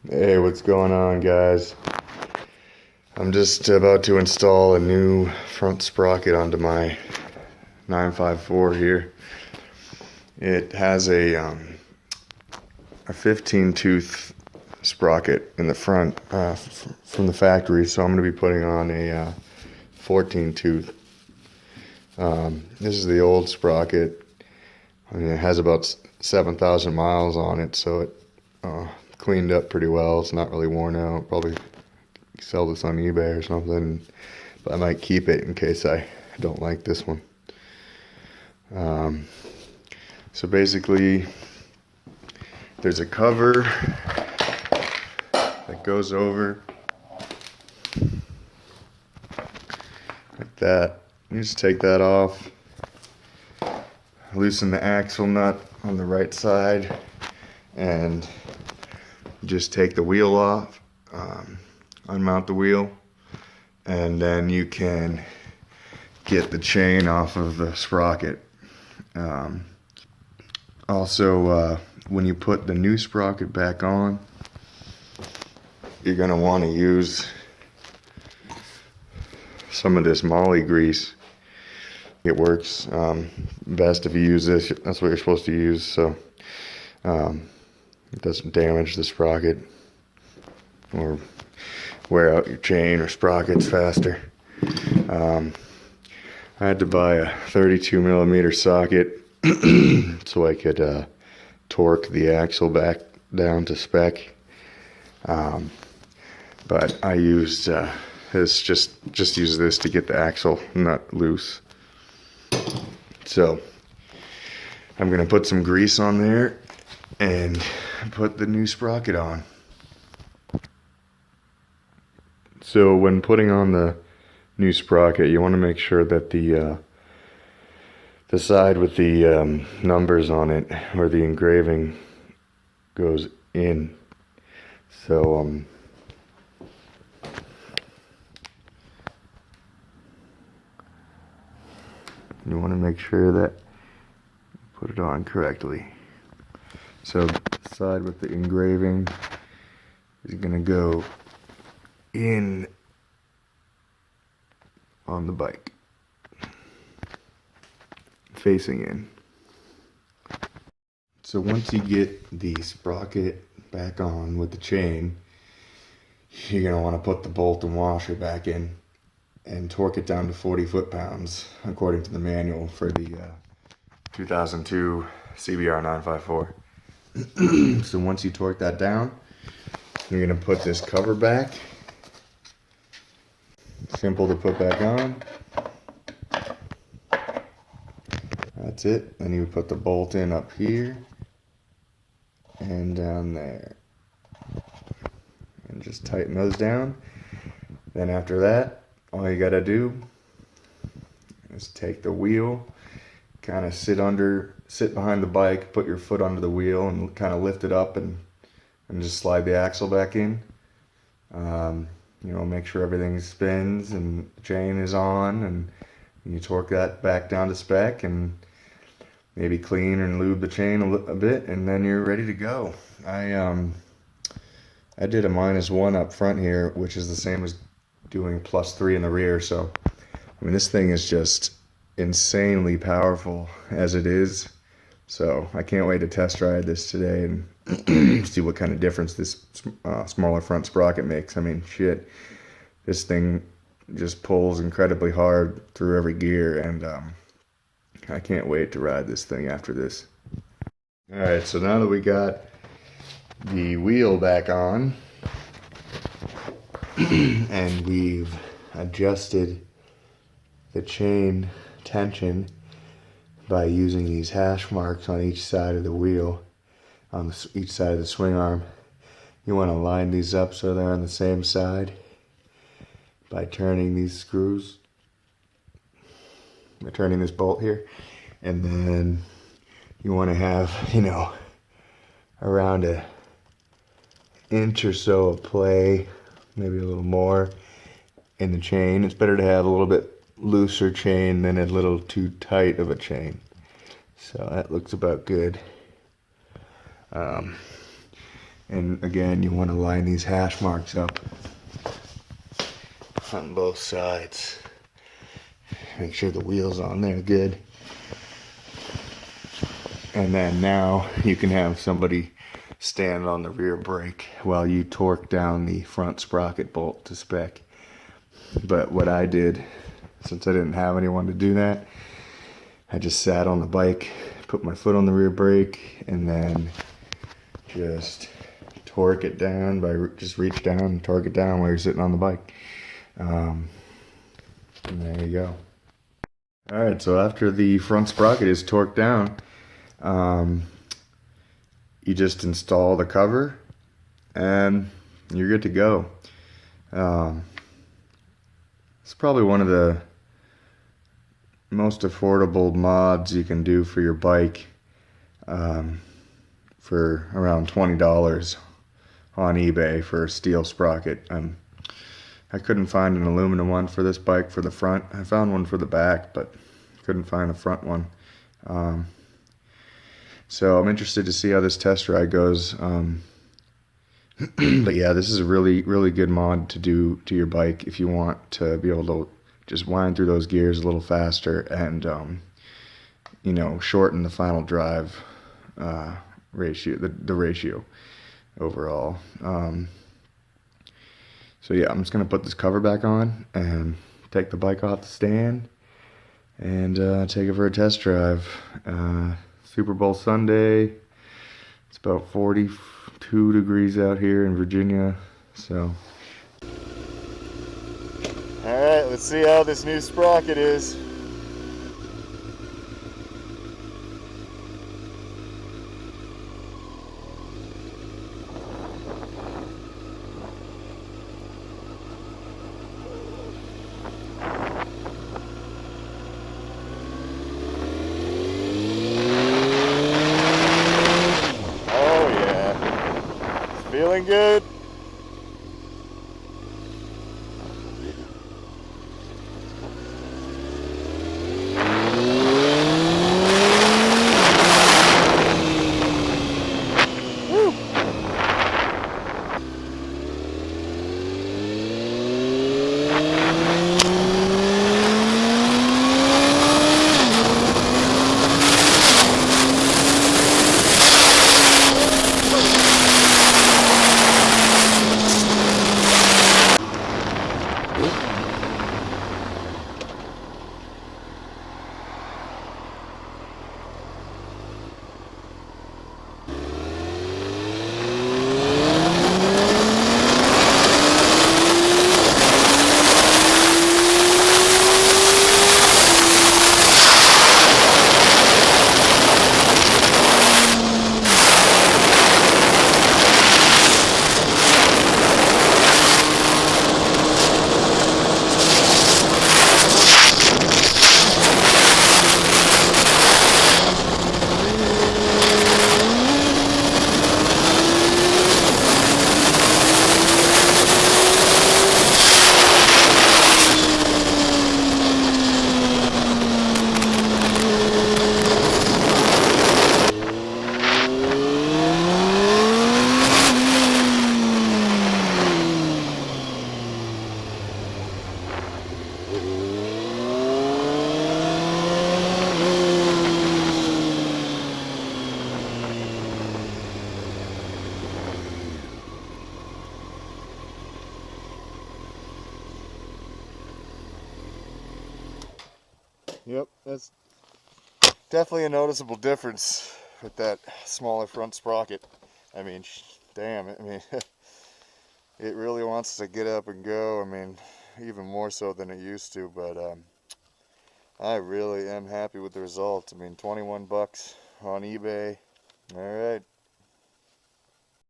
Hey, what's going on, guys? I'm just about to install a new front sprocket onto my 954 here. It has a 15 tooth sprocket in the front from the factory, so I'm going to be putting on a 14 tooth. This is the old sprocket. I mean, it has about 7,000 miles on it, so it cleaned up pretty well. It's not really worn out. Probably sell this on eBay or something, but I might keep it in case I don't like this one. So basically, there's a cover that goes over like that. You just take that off, loosen the axle nut on the right side, and just take the wheel off, unmount the wheel, and then you can get the chain off of the sprocket. Also, when you put the new sprocket back on, you're going to want to use some of this moly grease. It works best if you use this. That's what you're supposed to use, so it doesn't damage the sprocket or wear out your chain or sprockets faster. I had to buy a 32 millimeter socket so I could torque the axle back down to spec. But I used this just use this to get the axle nut loose. So I'm gonna put some grease on there and put the new sprocket on. So when putting on the new sprocket, you want to make sure that the side with the numbers on it, where the engraving goes in. So you want to make sure that you put it on correctly. So the side with the engraving is going to go in on the bike, facing in. So once you get the sprocket back on with the chain, you're going to want to put the bolt and washer back in and torque it down to 40 foot-pounds according to the manual for the 2002 CBR 954. So once you torque that down, you're going to put this cover back. Simple to put back on. That's it. Then you put the bolt in up here and down there. And just tighten those down. Then after that, all you gotta do is take the wheel, kind of sit behind the bike, put your foot under the wheel and kind of lift it up and just slide the axle back in. You know, make sure everything spins and the chain is on, and you torque that back down to spec and maybe clean and lube the chain a bit, and then you're ready to go. I did a -1 up front here, which is the same as doing +3 in the rear. So I mean, this thing is just insanely powerful as it is. So I can't wait to test ride this today and see what kind of difference this smaller front sprocket makes. I mean, shit, this thing just pulls incredibly hard through every gear, and I can't wait to ride this thing after this. All right, so now that we got the wheel back on and we've adjusted the chain tension by using these hash marks on each side of the wheel, on each side of the swing arm, you want to line these up so they're on the same side by turning these screws, by turning this bolt here, and then you want to have, you know, around an inch or so of play, maybe a little more in the chain. It's better to have a little bit looser chain than a little too tight of a chain. So that looks about good. And again, you want to line these hash marks up on both sides. Make sure the wheel's on there good. And then now you can have somebody stand on the rear brake while you torque down the front sprocket bolt to spec. But what I did, since I didn't have anyone to do that, I just sat on the bike, put my foot on the rear brake, and then just torque it down just reach down and torque it down while you're sitting on the bike. And there you go. Alright, so after the front sprocket is torqued down, you just install the cover and you're good to go. It's probably one of the most affordable mods you can do for your bike, for around $20 on eBay for a steel sprocket. I couldn't find an aluminum one for this bike for the front. I found one for the back, but couldn't find the front one. So I'm interested to see how this test ride goes. But yeah, this is a really, really good mod to do to your bike if you want to be able to just wind through those gears a little faster and, you know, shorten the final drive ratio, the ratio overall. So yeah, I'm just gonna put this cover back on and take the bike off the stand and take it for a test drive. Super Bowl Sunday. It's about 42 degrees out here in Virginia, so. All right, let's see how this new sprocket is. Feeling good? Woo. Yep, that's definitely a noticeable difference with that smaller front sprocket. I mean, damn, I mean, it really wants to get up and go. I mean, even more so than it used to, but I really am happy with the result. I mean, 21 bucks on eBay. All right.